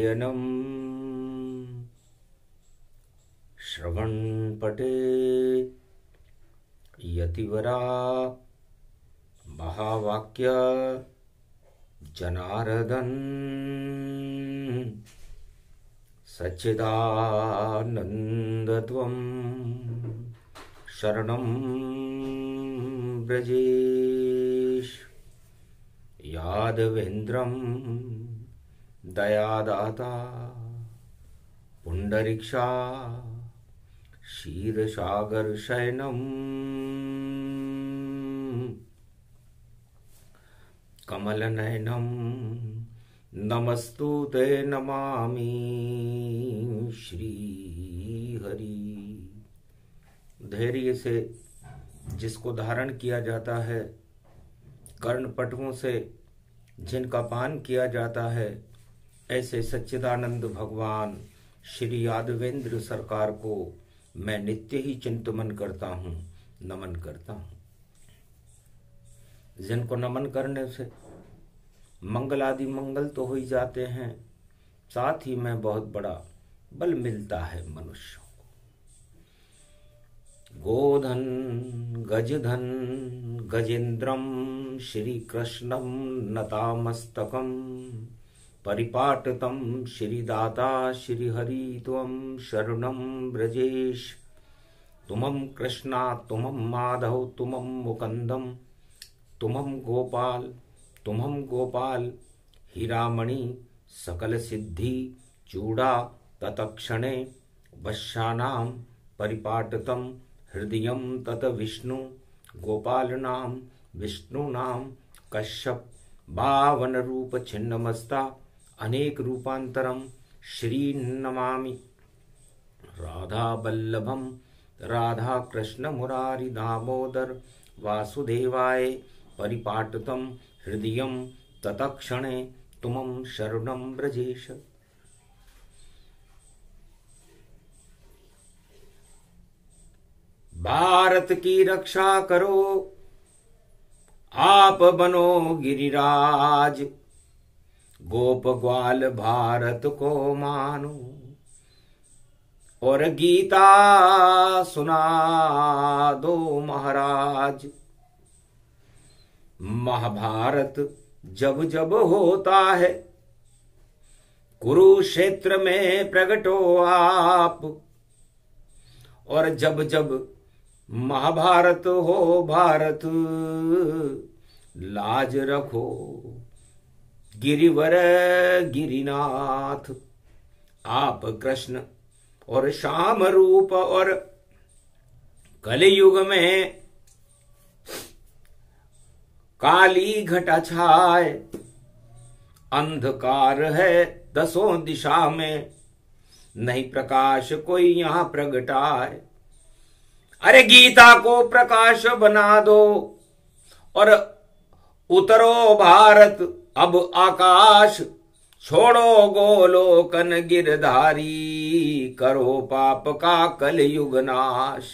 शयनम् श्रवणपटे यतिवरा महावाक्य जनार्दन सच्चिदानन्दत्वं शरणं व्रजेश यादवेन्द्रं दयादाता पुंडरीक्षा क्षीरसागर शयनम् कमलनयनं नमस्तुते नमामि श्रीहरि। धैर्य से जिसको धारण किया जाता है, कर्णपटुओं से जिनका पान किया जाता है, ऐसे सच्चिदानंद भगवान श्री यादवेंद्र सरकार को मैं नित्य ही चिंतन करता हूँ, नमन करता हूँ। जिनको नमन करने से मंगल आदि मंगल तो हो ही जाते हैं, साथ ही में बहुत बड़ा बल मिलता है मनुष्यों को। गोधन गजधन गजेंद्रम श्री कृष्णम नतामस्तकम परिपाटतम श्री दाता श्री हरि त्वं शरणं व्रजेश। तुमं कृष्णा तुमं माधव तुमं मुकुंदम तुमं गोपाल हीरामणि सकल सिद्धि चूड़ा तत्क्षणे वश्यानां परिपाटतम हृदयं तत विष्णु गोपालनां विष्णुनां कश्यप बावन रूप छिन्नमस्ता अनेक रूपांतरम श्री नमामि। राधा वल्लभम राधा कृष्ण मुरारी दामोदर वासुदेवाय परिपाटतम हृदयं तत्क्षणे तुमं शरणं व्रजेश। भारत की रक्षा करो आप बनो गिरिराज, गोप ग्वाल भारत को मानो और गीता सुना दो महाराज। महाभारत जब जब होता है कुरुक्षेत्र में प्रगटो आप, और जब जब महाभारत हो भारत लाज रखो गिरिवर गिरिनाथ। आप कृष्ण और श्याम रूप और कलयुग में काली घटा छाए, अंधकार है दसों दिशा में नहीं प्रकाश कोई यहां प्रगटाए। अरे गीता को प्रकाश बना दो और उतरो भारत अब आकाश, छोड़ो गोलोकन गिरधारी करो पाप का कलयुग नाश।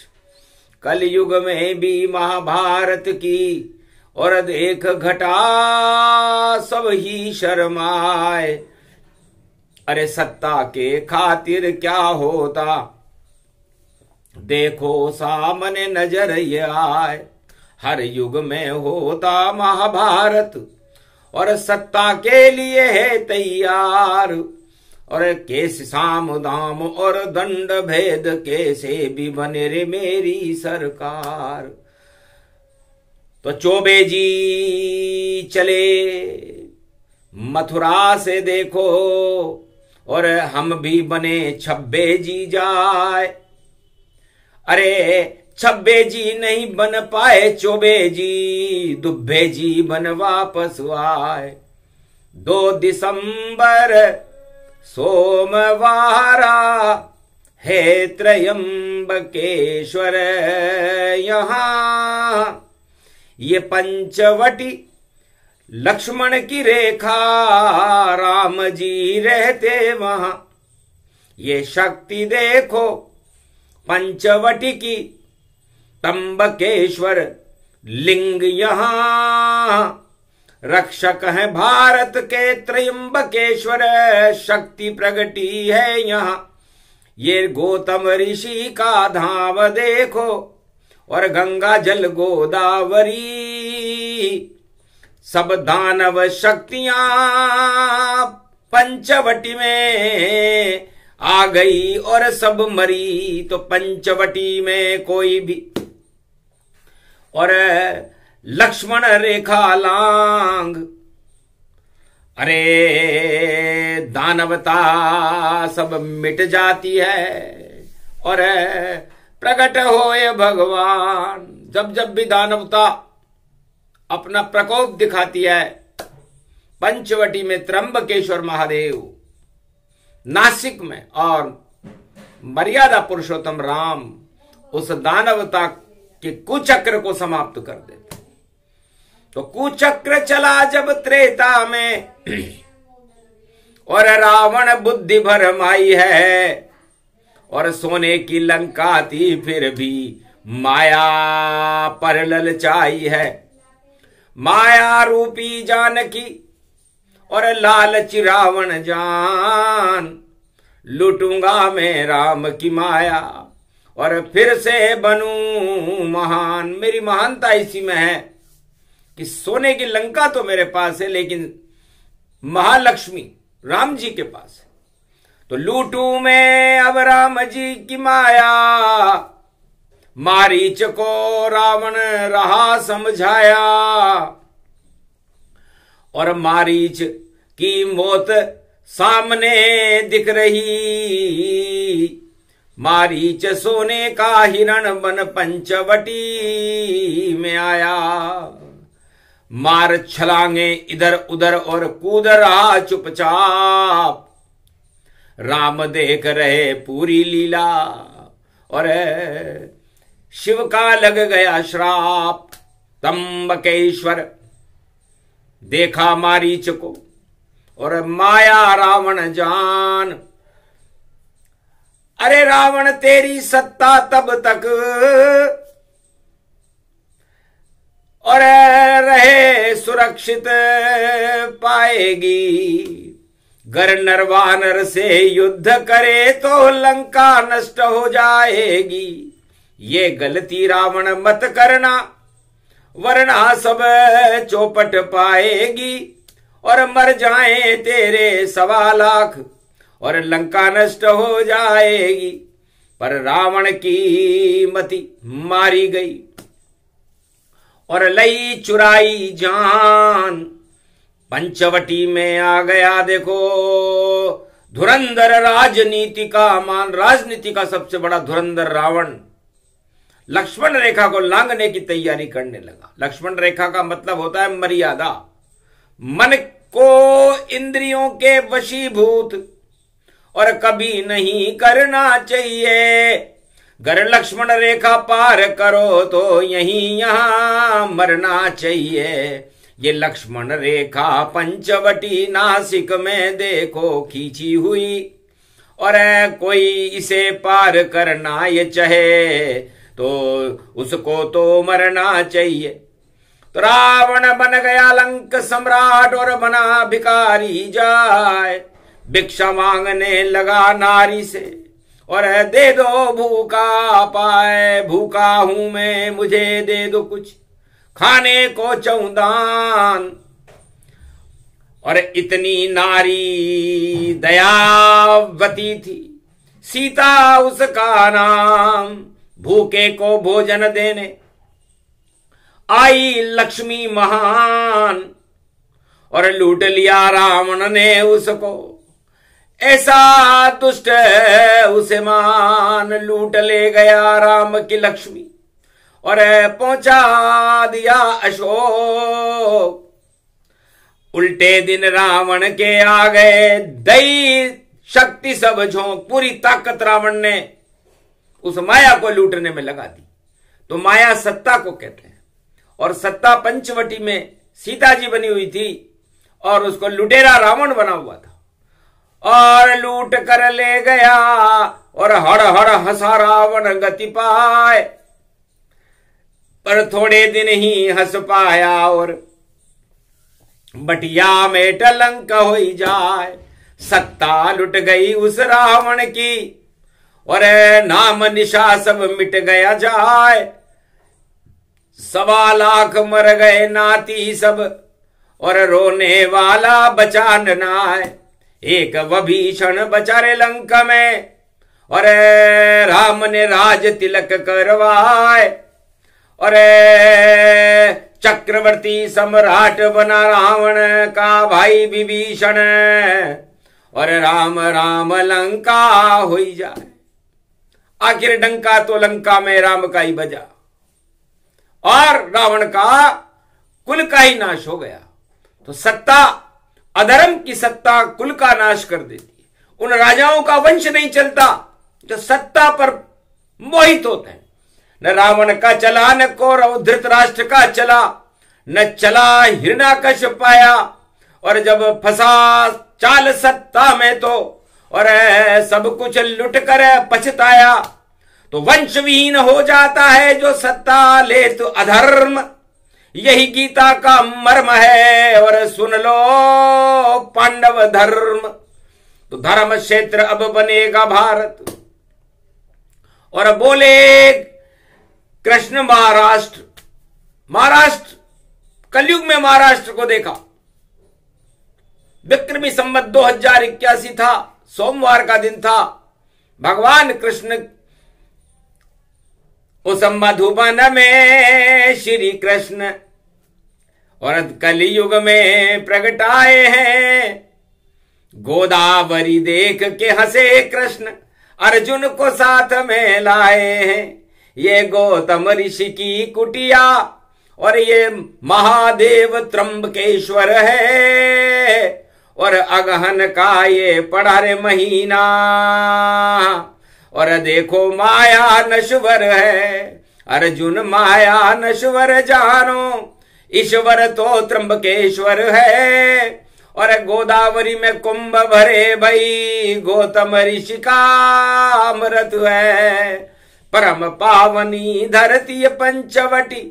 कलयुग में भी महाभारत की और देख घटा सब ही शर्माए। अरे सत्ता के खातिर क्या होता देखो सामने नजर ये आए। हर युग में होता महाभारत और सत्ता के लिए है तैयार। और कैसे साम दाम और दंड भेद कैसे भी बने रे मेरी सरकार। तो चौबे जी चले मथुरा से देखो और हम भी बने छब्बे जी जाए। अरे छब्बे जी नहीं बन पाए चौबे जी, दुब्बे जी बन वापस आए। 2 दिसंबर सोमवारा है त्रयंबकेश्वर यहाँ। ये पंचवटी लक्ष्मण की रेखा राम जी रहते वहां। ये शक्ति देखो पंचवटी की त्र्यंबकेश्वर लिंग यहाँ। रक्षक हैं भारत के त्रयंबकेश्वर, शक्ति प्रगटी है यहाँ। ये गौतम ऋषि का धाम देखो और गंगा जल गोदावरी, सब दानव शक्तियां पंचवटी में आ गई और सब मरी। तो पंचवटी में कोई भी और लक्ष्मण रेखा लांग, अरे दानवता सब मिट जाती है और प्रकट होए भगवान। जब जब भी दानवता अपना प्रकोप दिखाती है, पंचवटी में त्र्यंबकेश्वर महादेव, नासिक में और मर्यादा पुरुषोत्तम राम उस दानवता के कुचक्र को समाप्त कर देते। तो कुचक्र चला जब त्रेता में और रावण बुद्धि भरमाई है, और सोने की लंका थी फिर भी माया पर ललचाई है। माया रूपी जानकी और लालच रावण जान, लूटूंगा मैं राम की माया और फिर से बनूं महान। मेरी महानता इसी में है कि सोने की लंका तो मेरे पास है, लेकिन महालक्ष्मी राम जी के पास है। तो लूटूं मैं अब राम जी की माया, मारीच को रावण रहा समझाया। और मारीच की मौत सामने दिख रही, मारीच सोने का हिरण बन पंचवटी में आया। मार छलांगे इधर उधर और कूद रहा चुपचाप, राम देख रहे पूरी लीला और शिव का लग गया श्राप। त्र्यंबकेश्वर देखा मारीच को और माया रावण जान। अरे रावण तेरी सत्ता तब तक और रहे सुरक्षित पाएगी, गर नरवानर से युद्ध करे तो लंका नष्ट हो जाएगी। ये गलती रावण मत करना, वरना सब चौपट पाएगी और मर जाए तेरे 1.25 लाख और लंका नष्ट हो जाएगी। पर रावण की मति मारी गई और लई चुराई जान। पंचवटी में आ गया देखो धुरंधर राजनीति का मान, राजनीति का सबसे बड़ा धुरंधर रावण लक्ष्मण रेखा को लांघने की तैयारी करने लगा। लक्ष्मण रेखा का मतलब होता है मर्यादा, मन को इंद्रियों के वशीभूत और कभी नहीं करना चाहिए। गर लक्ष्मण रेखा पार करो तो यहीं यहां मरना चाहिए। ये लक्ष्मण रेखा पंचवटी नासिक में देखो खींची हुई, और कोई इसे पार करना ये चाहे तो उसको तो मरना चाहिए। तो रावण बन गया लंक सम्राट और बना भिखारी जाए। भिक्षा मांगने लगा नारी से और दे दो भूखा पाए। भूखा हूं मैं, मुझे दे दो कुछ खाने को चौदान। और इतनी नारी दयावती थी सीता उसका नाम, भूखे को भोजन देने आई लक्ष्मी महान। और लूट लिया रावण ने उसको, ऐसा दुष्ट उसे मान। लूट ले गया राम की लक्ष्मी और पहुंचा दिया अशोक। उल्टे दिन रावण के आ गए दैवी शक्ति सब झोंक। पूरी ताकत रावण ने उस माया को लूटने में लगा दी। तो माया सत्ता को कहते हैं, और सत्ता पंचवटी में सीता जी बनी हुई थी और उसको लुटेरा रावण बना हुआ था और लूट कर ले गया। और हड़ हड़ हंसा रावण गति पाए, पर थोड़े दिन ही हंस पाया और बटिया में टलंक हो जाए। सत्ता लुट गई उस रावण की और नाम निशा सब मिट गया जाए। 1.25 लाख मर गए नाती सब और रोने वाला बचा न नाय। एक विभीषण बचा रे लंका में और राम ने राज तिलक करवाए और चक्रवर्ती सम्राट बना रावण का भाई विभीषण और राम राम लंका हो जाए। आखिर डंका तो लंका में राम का ही बजा और रावण का कुल का ही नाश हो गया। तो सत्ता, अधर्म की सत्ता कुल का नाश कर देती है। उन राजाओं का वंश नहीं चलता जो सत्ता पर मोहित होते हैं। न रावण का चला, न कौरव धृतराष्ट्र का चला, न चला हिरण्याकश पाया। और जब फंसा चाल सत्ता में तो और सब कुछ लुट कर पछताया। तो वंशविहीन हो जाता है जो सत्ता ले तो अधर्म। यही गीता का मर्म है और सुन लो पांडव धर्म। तो धर्म क्षेत्र अब बनेगा भारत। और बोले कृष्ण महाराष्ट्र, महाराष्ट्र कलयुग में महाराष्ट्र को देखा। विक्रमी संवत 2081 था, सोमवार का दिन था। भगवान कृष्ण उस मधुबन में श्री कृष्ण और कलयुग में प्रगटाए हैं। गोदावरी देख के हंसे कृष्ण, अर्जुन को साथ में लाए हैं। ये गौतम ऋषि की कुटिया और ये महादेव त्र्यंबकेश्वर है और अगहन का ये पड़ा रे महीना। और देखो माया नश्वर है, अर्जुन माया नश्वर जानो। ईश्वर तो त्र्यंबकेश्वर है और गोदावरी में कुंभ भरे भई। गौतम ऋषि का अमृत है, परम पावनी धरती पंचवटी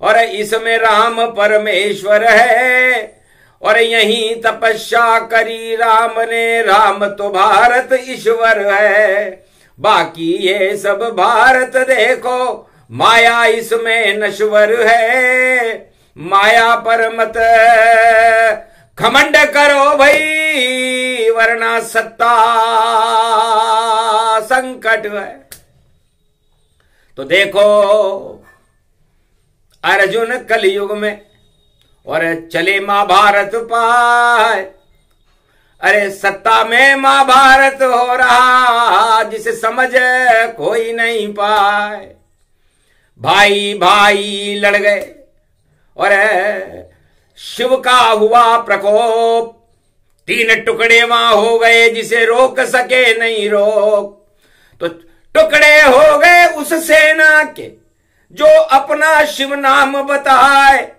और इसमें राम परमेश्वर है। और यहीं तपस्या करी राम ने, राम तो भारत ईश्वर है। बाकी ये सब भारत देखो माया इसमें नश्वर है। माया पर मत घमंड करो भाई, वरना सत्ता संकट है। तो देखो अर्जुन कलयुग में और चले महाभारत पाए। अरे सत्ता में महाभारत हो रहा, जिसे समझ कोई नहीं पाए। भाई भाई लड़ गए और शिव का हुआ प्रकोप। 3 टुकड़े वहां हो गए, जिसे रोक सके नहीं रोक। तो टुकड़े हो गए उस सेना के जो अपना शिव नाम बताए।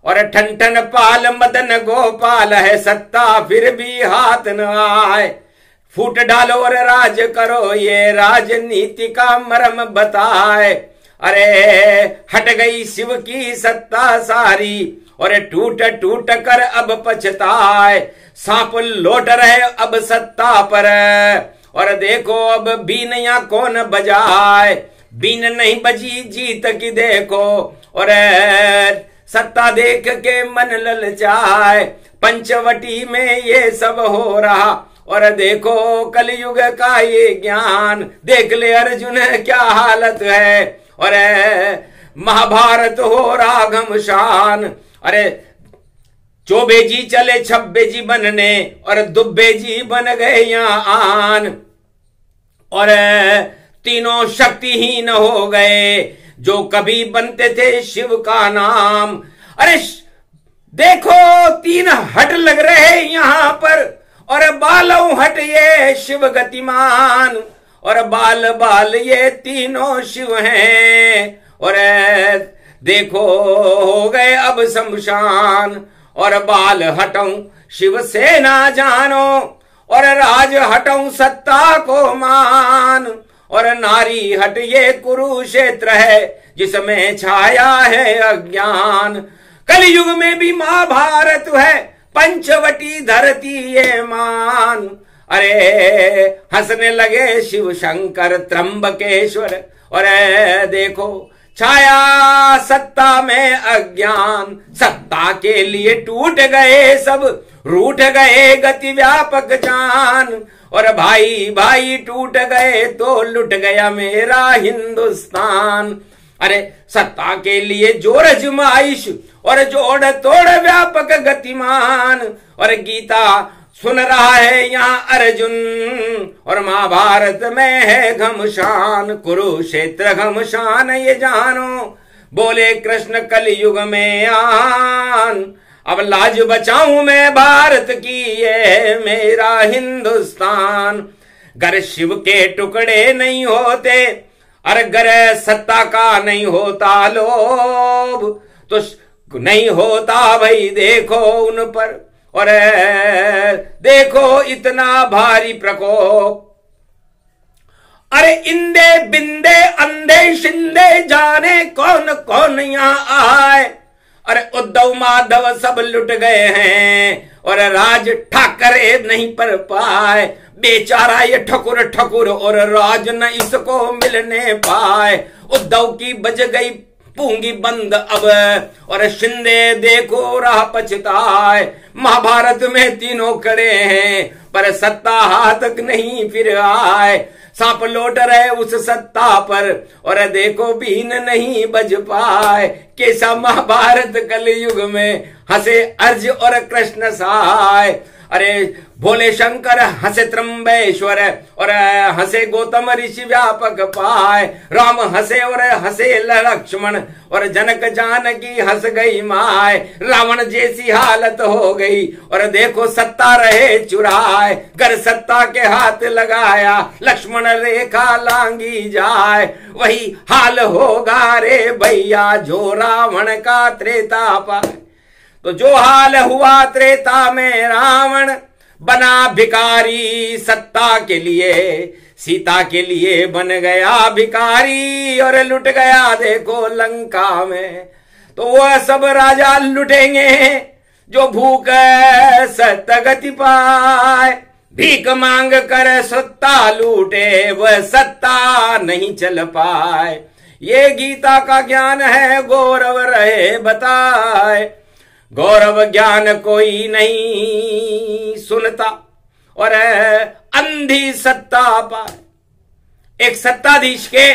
और ठन ठन पाल मदन गोपाल है, सत्ता फिर भी हाथ न आए। फूट डालो और राज करो, ये राजनीति का मर्म बताए। अरे हट गई शिव की सत्ता सारी और टूट टूट कर अब पछताए। सांप लौट रहे अब सत्ता पर और देखो अब बीनिया कौन बजाए। बीन नहीं बजी जीत की देखो और सत्ता देख के मन ललचाए। पंचवटी में ये सब हो रहा और देखो कलयुग का ये ज्ञान। देख ले अर्जुन क्या हालत है और महाभारत हो रहा घमशान। अरे चौबे जी चले छब्बे जी बनने और दुब्बे जी बन गए यहाँ आन। और तीनों शक्तिहीन हो गए जो कभी बनते थे शिव का नाम। अरे देखो 3 हट लग रहे यहाँ पर और बालों हट ये शिव गतिमान। और बाल बाल ये तीनों शिव हैं और देखो हो गए अब शमशान। और बाल हटाऊं शिव से ना जानो और राज हटाऊं सत्ता को मान। और नारी हट ये कुरुक्षेत्र है जिसमें छाया है अज्ञान। कलयुग में भी महाभारत है, पंचवटी धरती ये मान। अरे हंसने लगे शिव शंकर त्र्यंबकेश्वर, और देखो छाया सत्ता में अज्ञान, सत्ता के लिए टूट गए सब, रूठ गए गति व्यापक जान। और भाई भाई टूट गए तो लुट गया मेरा हिंदुस्तान। अरे सत्ता के लिए जोर अजमाइश और जोड़ तोड़ व्यापक गतिमान। और गीता सुन रहा है यहाँ अर्जुन, और महाभारत में है घमशान, कुरुक्षेत्र घमशान ये जानो। बोले कृष्ण कलयुग में आन, अब लाज बचाऊं मैं भारत की, ये मेरा हिंदुस्तान। गर शिव के टुकड़े नहीं होते, अरे गर सत्ता का नहीं होता लोभ, तो नहीं होता भाई देखो उन पर, और देखो इतना भारी प्रकोप। अरे इंदे बिंदे अंधे शिंदे जाने कौन कौन यहाँ आए। अरे उद्धव माधव सब लुट गए हैं, और राज ठाकरे नहीं पर पाए। बेचारा ये ठकुर ठकुर और राज न इसको मिलने पाए। उद्धव की बज गई पूंगी बंद अब, और शिंदे देखो राह पछताए। महाभारत में तीनों खड़े हैं, पर सत्ता हाथ तक नहीं फिर आए। सांप लौट रहे उस सत्ता पर, और देखो बीन नहीं बज पाए। कैसा महाभारत कलयुग में हंसे अर्ज और कृष्ण सहाय। अरे भोले शंकर हंसे त्र्यंबकेश्वर, और हंसे गौतम ऋषि व्यापक पाए। राम हंसे और हंसे लक्ष्मण, और जनक जानकी हंस गई माय। रावण जैसी हालत हो गई, और देखो सत्ता रहे चुराए। कर सत्ता के हाथ लगाया, लक्ष्मण रेखा लांगी जाए। वही हाल होगा रे भैया जो रावण का त्रेता पाए। तो जो हाल हुआ त्रेता में, रावण बना भिखारी सत्ता के लिए, सीता के लिए बन गया भिखारी, और लुट गया देखो लंका में। तो वह सब राजा लुटेंगे जो भूख सतगति पाए। भीख मांग कर सत्ता लूटे, वह सत्ता नहीं चल पाए। ये गीता का ज्ञान है, गौरव रहे बताए। गौरव ज्ञान कोई नहीं सुनता, और अंधी सत्ता पाए। एक सत्ताधीश के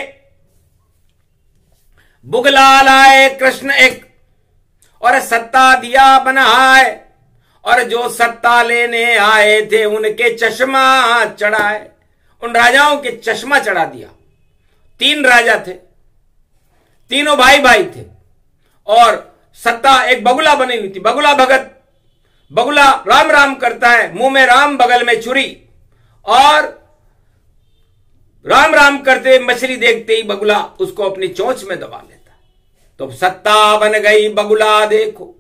बुगला लाए कृष्ण एक, और सत्ता दिया बनाए। और जो सत्ता लेने आए थे उनके चश्मा चढ़ाए। उन राजाओं के चश्मा चढ़ा दिया। 3 राजा थे, तीनों भाई भाई थे, और सत्ता एक बगुला बनी हुई थी। बगुला भगत, बगुला राम राम करता है, मुंह में राम बगल में छुरी, और राम राम करते मछली देखते ही बगुला उसको अपनी चोंच में दबा लेता है। तो सत्ता बन गई बगुला देखो,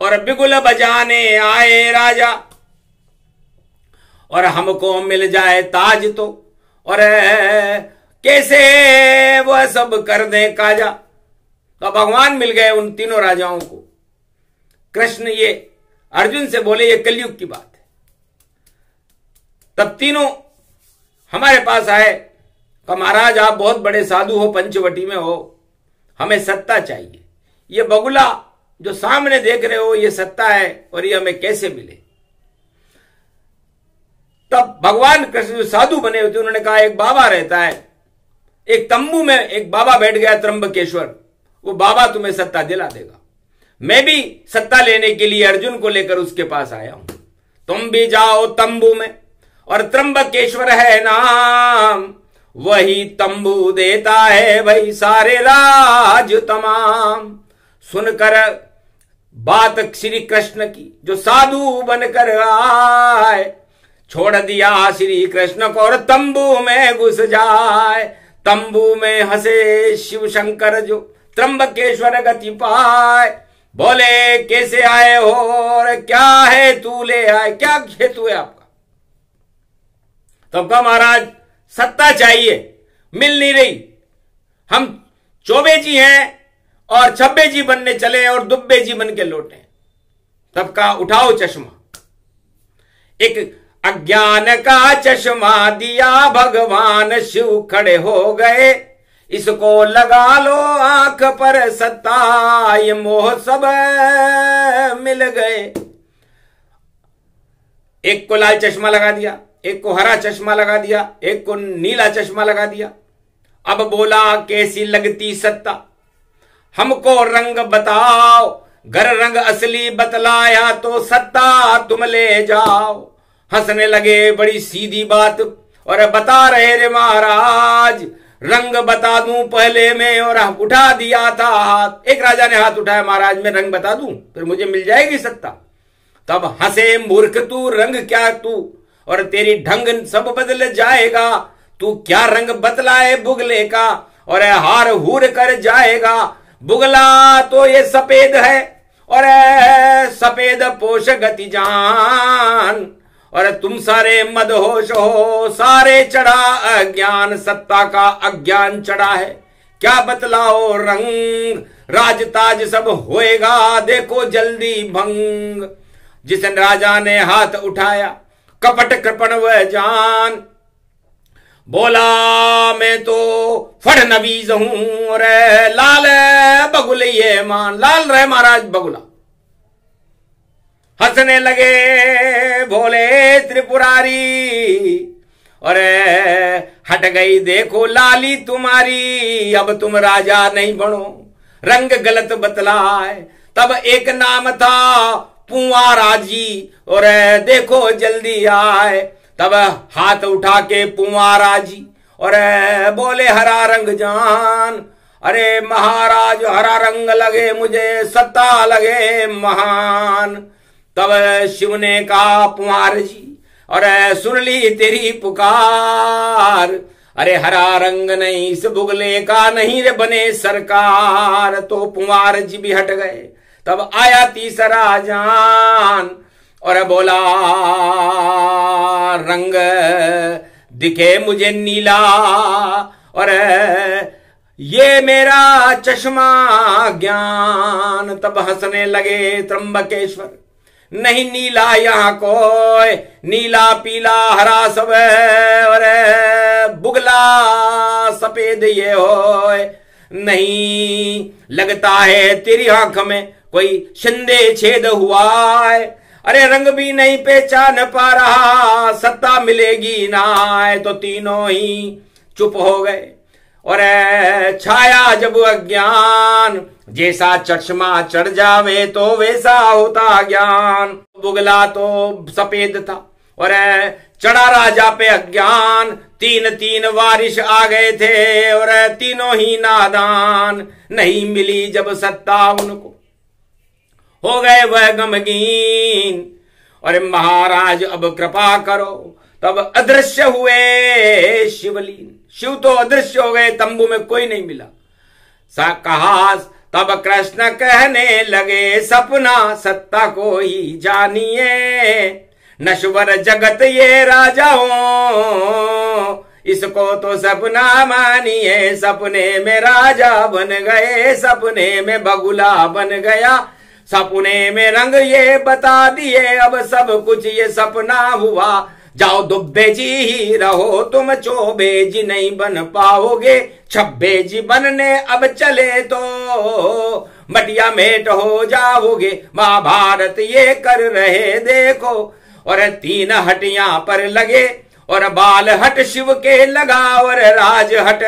और बिगुल बजाने आए राजा, और हमको मिल जाए ताज तो, और कैसे वह सब कर दे काजा। तो भगवान मिल गए उन तीनों राजाओं को। कृष्ण ये अर्जुन से बोले ये कलयुग की बात है। तब तीनों हमारे पास आए, कहा महाराज आप बहुत बड़े साधु हो, पंचवटी में हो, हमें सत्ता चाहिए। ये बगुला जो सामने देख रहे हो ये सत्ता है, और ये हमें कैसे मिले। तब भगवान कृष्ण जो साधु बने होते उन्होंने कहा एक बाबा रहता है, एक तंबू में एक बाबा बैठ गया त्र्यंबकेश्वर, वो बाबा तुम्हें सत्ता दिला देगा। मैं भी सत्ता लेने के लिए अर्जुन को लेकर उसके पास आया हूं, तुम भी जाओ तंबू में, और त्र्यंबकेश्वर है नाम, वही तंबू देता है भाई सारे राज तमाम। सुनकर बात श्री कृष्ण की जो साधु बनकर आए, छोड़ दिया श्री कृष्ण को और तंबू में घुस जाए। तंबू में हंसे शिव शंकर जो त्र्यंबकेश्वर गति पाए, बोले कैसे आए हो और क्या है तू ले आए, क्या हेतु है आपका। तब कहा महाराज सत्ता चाहिए, मिल नहीं रही, हम चौबे जी हैं और छब्बे जी बनने चले और दुब्बे जी बन के लौटे। तब का उठाओ चश्मा, एक अज्ञान का चश्मा दिया भगवान शिव खड़े हो गए, इसको लगा लो आंख पर सत्ता, ये मोह सब मिल गए। एक को लाल चश्मा लगा दिया, एक को हरा चश्मा लगा दिया, एक को नीला चश्मा लगा दिया। अब बोला कैसी लगती सत्ता, हमको रंग बताओ, घर रंग असली बतलाया तो सत्ता तुम ले जाओ। हंसने लगे बड़ी सीधी बात और बता रहे रे महाराज, रंग बता दूं पहले में, और उठा दिया था हाथ। एक राजा ने हाथ उठाया, महाराज मैं रंग बता दूं फिर मुझे मिल जाएगी सत्ता। तब हंसे मूर्ख तू, रंग क्या तू, और तेरी ढंग सब बदल जाएगा। तू क्या रंग बतलाए बुगले का, और हार हूर कर जाएगा। बुगला तो ये सफेद है और सफेद पोष गति जान, और तुम सारे मदहोश हो, सारे चढ़ा अज्ञान, सत्ता का अज्ञान चढ़ा है। क्या बतलाओ रंग, राजताज सब होएगा देखो जल्दी भंग। जिस राजा ने हाथ उठाया कपट कृपण वह जान, बोला मैं तो फड़नवीज हूं और लाल बगुल ये मान। लाल रहे महाराज बगुला। हंसने लगे भोले त्रिपुरारी, और हट गई देखो लाली तुम्हारी। अब तुम राजा नहीं बनो, रंग गलत बतलाए। तब एक नाम था पुआरा जी, और देखो जल्दी आए। तब हाथ उठा के पुआरा जी और बोले हरा रंग जान। अरे महाराज हरा रंग लगे मुझे, सत्ता लगे महान। तब शिव ने कहा पुआर जी, और सुन ली तेरी पुकार। अरे हरा रंग नहीं इस बुगले का, नहीं रे बने सरकार। तो पुआर जी भी हट गए। तब आया तीसरा जान और बोला रंग दिखे मुझे नीला, और ये मेरा चश्मा ज्ञान। तब हंसने लगे त्र्यंबकेश्वर, नहीं नीला यहाँ कोई, नीला पीला हरा सब, और बुगला सफेद ये होए। नहीं लगता है तेरी आंख में कोई शिंदे छेद हुआ है। अरे रंग भी नहीं पहचान पा रहा, सत्ता मिलेगी ना। तो तीनों ही चुप हो गए और छाया जब अज्ञान, जैसा चश्मा चढ़ जावे तो वैसा होता ज्ञान। बुगला तो सफेद था और चढ़ा राजा पे अज्ञान। तीन तीन वारिश आ गए थे और तीनों ही नादान। नहीं मिली जब सत्ता उनको, हो गए वह गमगीन। और महाराज अब कृपा करो। तब अदृश्य हुए शिवलीन, शिव तो अदृश्य हो गए, तंबू में कोई नहीं मिला। सा कहा तब कृष्ण कहने लगे, सपना सत्ता को ही जानिए। नश्वर जगत ये राजाओं, इसको तो सपना मानिए। सपने में राजा बन गए, सपने में बगुला बन गया, सपने में रंग ये बता दिए। अब सब कुछ ये सपना हुआ। जाओ दुब्बे जी ही रहो तुम, चौबे जी नहीं बन पाओगे। छब्बे जी बनने अब चले तो मटिया मेट हो जाओगे। महाभारत ये कर रहे देखो। और तीन हटियां पर लगे और बाल हट शिव के लगा, और राज हट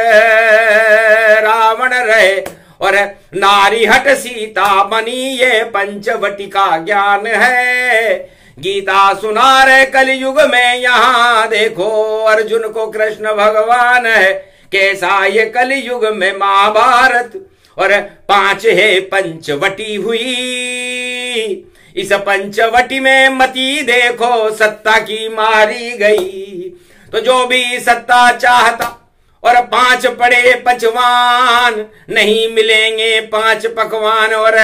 रावण रहे, और नारी हट सीता बनी। ये पंचवटी का ज्ञान है। गीता सुना रहे कलयुग में, यहाँ देखो अर्जुन को कृष्ण भगवान है। कैसा ये कलयुग में महाभारत, और 5 है पंचवटी हुई। इस पंचवटी में मती देखो सत्ता की मारी गई। तो जो भी सत्ता चाहता और 5 पड़े पचवान, नहीं मिलेंगे 5 पकवान। और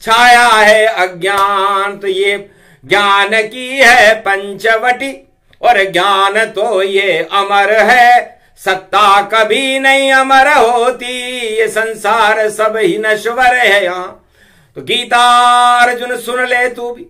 छाया है अज्ञान, तो ये ज्ञान की है पंचवटी, और ज्ञान तो ये अमर है। सत्ता कभी नहीं अमर होती, ये संसार सब ही नश्वर है यहाँ। तो गीता अर्जुन सुन ले तू भी,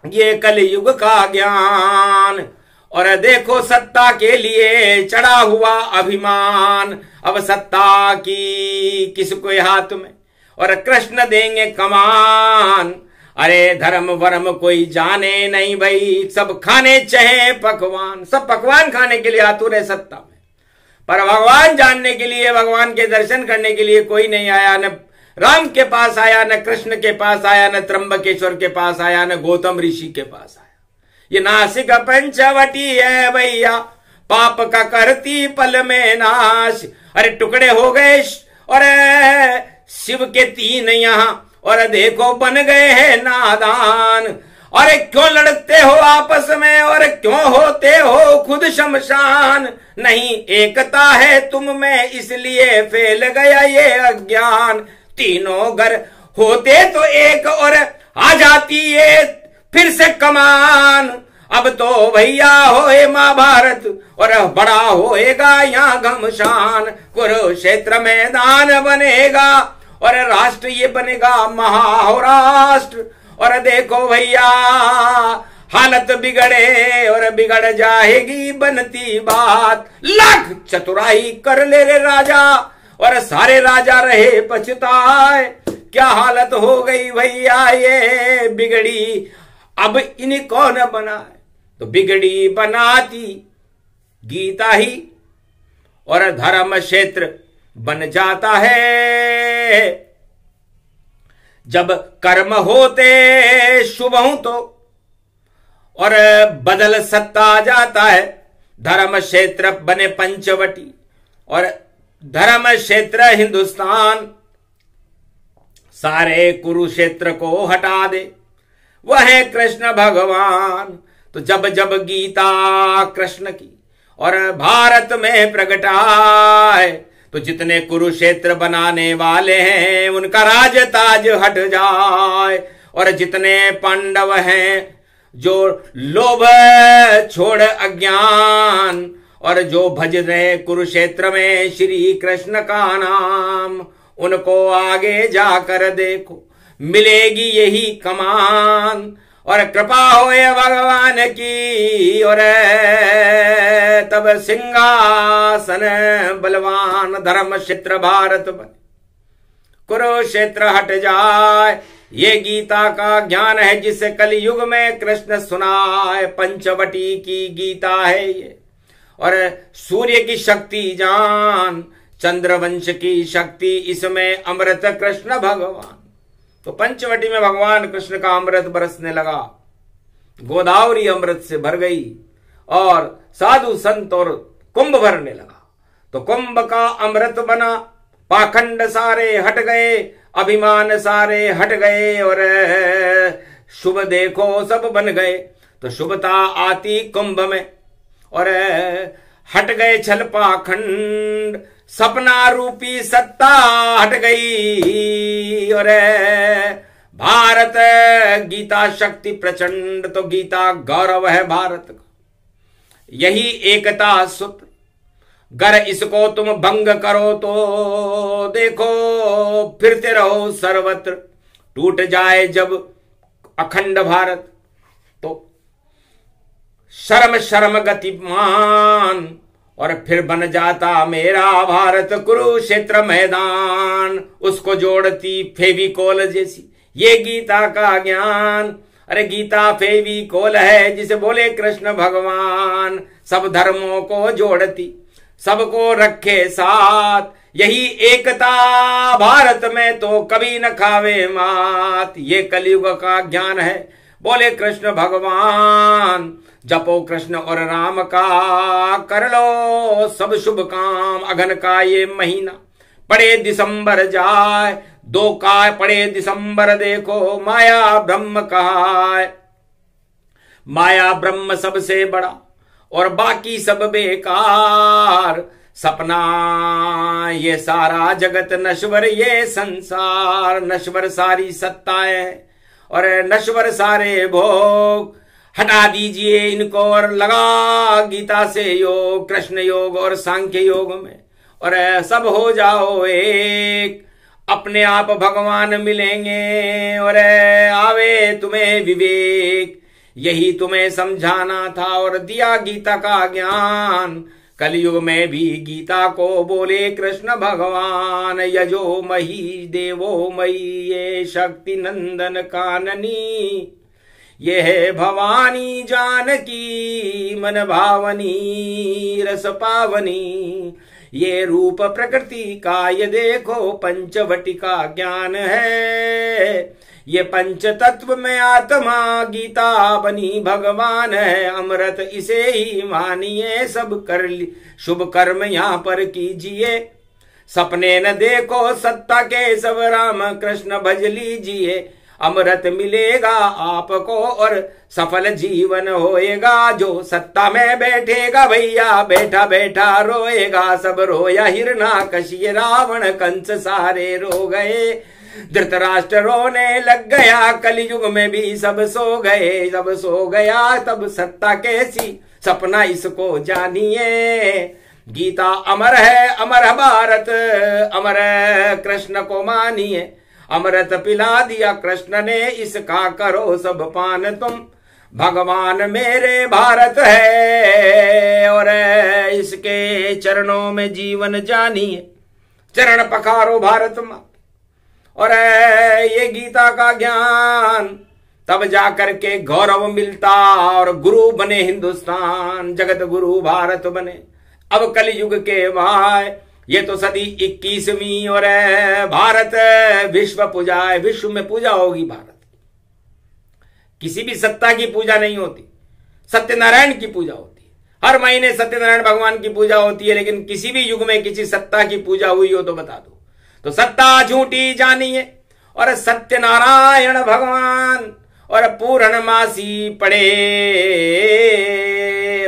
ये कलयुग का ज्ञान। और देखो सत्ता के लिए चढ़ा हुआ अभिमान, अब सत्ता की किसको हाथ में, और कृष्ण देंगे कमान। अरे धर्म वर्म कोई जाने नहीं भाई, सब खाने चाहे पकवान, सब पकवान खाने के लिए आतुर है सत्ता में, पर भगवान जानने के लिए, भगवान के दर्शन करने के लिए कोई नहीं आया। न राम के पास आया, न कृष्ण के पास आया, न त्र्यंबकेश्वर के पास आया, न गौतम ऋषि के पास आया। ये नासिक पंचवटी है भैया, पाप का करती पल में नाश। अरे टुकड़े हो गए और शिव के 3 यहाँ, और देखो बन गए हैं नादान। अरे क्यों लड़ते हो आपस में, और क्यों होते हो खुद शमशान। नहीं एकता है तुम में, इसलिए फैल गया ये अज्ञान। तीनों घर होते तो एक, और आ जाती ये फिर से कमान। अब तो भैया होए महाभारत, और बड़ा होएगा यहाँ घमशान। कुरुक्षेत्र मैदान बनेगा, और राष्ट्र ये बनेगा महाराष्ट्र। और देखो भैया हालत बिगड़े, और बिगड़ जाएगी बनती बात। लाख चतुराई कर ले रे राजा, और सारे राजा रहे पछताए। क्या हालत हो गई भैया ये बिगड़ी, अब इन्हें कौन बनाए। तो बिगड़ी बनाती गीता ही, और धर्म क्षेत्र बन जाता है। जब कर्म होते शुभ हूं तो, और बदल सत्ता जाता है। धर्म क्षेत्र बने पंचवटी, और धर्म क्षेत्र हिंदुस्तान। सारे कुरुक्षेत्र को हटा दे, वह है कृष्ण भगवान। तो जब जब गीता कृष्ण की और भारत में प्रगटाए, तो जितने कुरुक्षेत्र बनाने वाले हैं उनका राज ताज हट जाए। और जितने पांडव हैं जो लोभ छोड़ अज्ञान, और जो भज रहे कुरुक्षेत्र में श्री कृष्ण का नाम, उनको आगे जाकर देखो मिलेगी यही कमान। और कृपा होए भगवान की, और तब सिंहासन बलवान। धर्म क्षेत्र भारत बने, कुरुक्षेत्र हट जाए। ये गीता का ज्ञान है जिसे कलयुग में कृष्ण सुनाए। पंचवटी की गीता है ये, और सूर्य की शक्ति जान, चंद्रवंश की शक्ति, इसमें अमृत कृष्ण भगवान। तो पंचवटी में भगवान कृष्ण का अमृत बरसने लगा। गोदावरी अमृत से भर गई, और साधु संत और कुंभ भरने लगा। तो कुंभ का अमृत बना, पाखंड सारे हट गए, अभिमान सारे हट गए, और शुभ देखो सब बन गए। तो शुभता आती कुंभ में, और हट गए छल पाखंड। सपना रूपी सत्ता हट गई, और भारत गीता शक्ति प्रचंड। तो गीता गौरव है भारत का, यही एकता सूत्र। गर इसको तुम भंग करो तो देखो फिरते रहो सर्वत्र। टूट जाए जब अखंड भारत, तो शर्म शर्म गतिमान, और फिर बन जाता मेरा भारत कुरुक्षेत्र मैदान। उसको जोड़ती फेविकोल जैसी ये गीता का ज्ञान। अरे गीता फेविकोल है जिसे बोले कृष्ण भगवान। सब धर्मों को जोड़ती, सबको रखे साथ। यही एकता भारत में तो कभी न खावे मात। ये कलयुग का ज्ञान है बोले कृष्ण भगवान। जपो कृष्ण और राम का, कर लो सब शुभ काम। अगन का ये महीना पड़े दिसंबर जाए, 2 का पड़े दिसंबर देखो माया ब्रह्म कहा। माया ब्रह्म सबसे बड़ा और बाकी सब बेकार। सपना ये सारा जगत नश्वर, ये संसार नश्वर, सारी सत्ताएं और नश्वर सारे भोग। हटा दीजिए इनको और लगा गीता से योग, कृष्ण योग और सांख्य योग में, और सब हो जाओ एक। अपने आप भगवान मिलेंगे और आवे तुम्हें विवेक। यही तुम्हें समझाना था और दिया गीता का ज्ञान। कलयुग में भी गीता को बोले कृष्ण भगवान। यजो मही देवो मई ये शक्ति नंदन काननी। ये है भवानी जानकी मन भावनी रस पावनी। ये रूप प्रकृति का ये देखो पंचवटी का ज्ञान है। ये पंच तत्व में आत्मा गीता बनी भगवान है। अमृत इसे ही मानिए सब कर शुभ कर्म यहाँ पर कीजिए। सपने न देखो सत्ता के सब राम कृष्ण भज लीजिए। अमृत मिलेगा आपको और सफल जीवन होएगा। जो सत्ता में बैठेगा भैया बैठा बैठा रोएगा। सब रोया हिरणाकश ये रावण कंस सारे रो गए। धृतराष्ट्र रोने लग गया। कलयुग में भी सब सो गए। सब सो गया तब सत्ता कैसी सपना इसको जानिए। गीता अमर है अमर भारत अमर कृष्ण को मानिए। अमृत पिला दिया कृष्ण ने इसका करो सब पान तुम। भगवान मेरे भारत है और इसके चरणों में जीवन जानिए। चरण पखारो भारत माँ और ये गीता का ज्ञान तब जाकर के गौरव मिलता और गुरु बने हिंदुस्तान। जगत गुरु भारत बने। अब कलयुग के भाई ये तो सदी 21वीं और भारत विश्व पूजा है। विश्व में पूजा होगी भारत। किसी भी सत्ता की पूजा नहीं होती, सत्यनारायण की पूजा होती है। हर महीने सत्यनारायण भगवान की पूजा होती है। लेकिन किसी भी युग में किसी सत्ता की पूजा हुई हो तो बता दो। तो सत्ता झूठी जानिए और सत्यनारायण भगवान और पूर्णमासी पड़े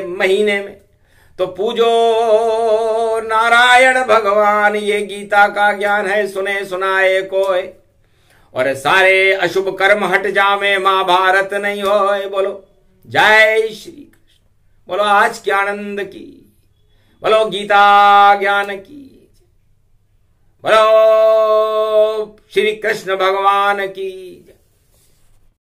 महीने में तो पूजो नारायण भगवान। ये गीता का ज्ञान है सुने सुनाए कोई और सारे अशुभ कर्म हट जावे महाभारत नहीं होए। बोलो जय श्री कृष्ण। बोलो आज के आनंद की। बोलो गीता ज्ञान की। बोलो श्री कृष्ण भगवान की।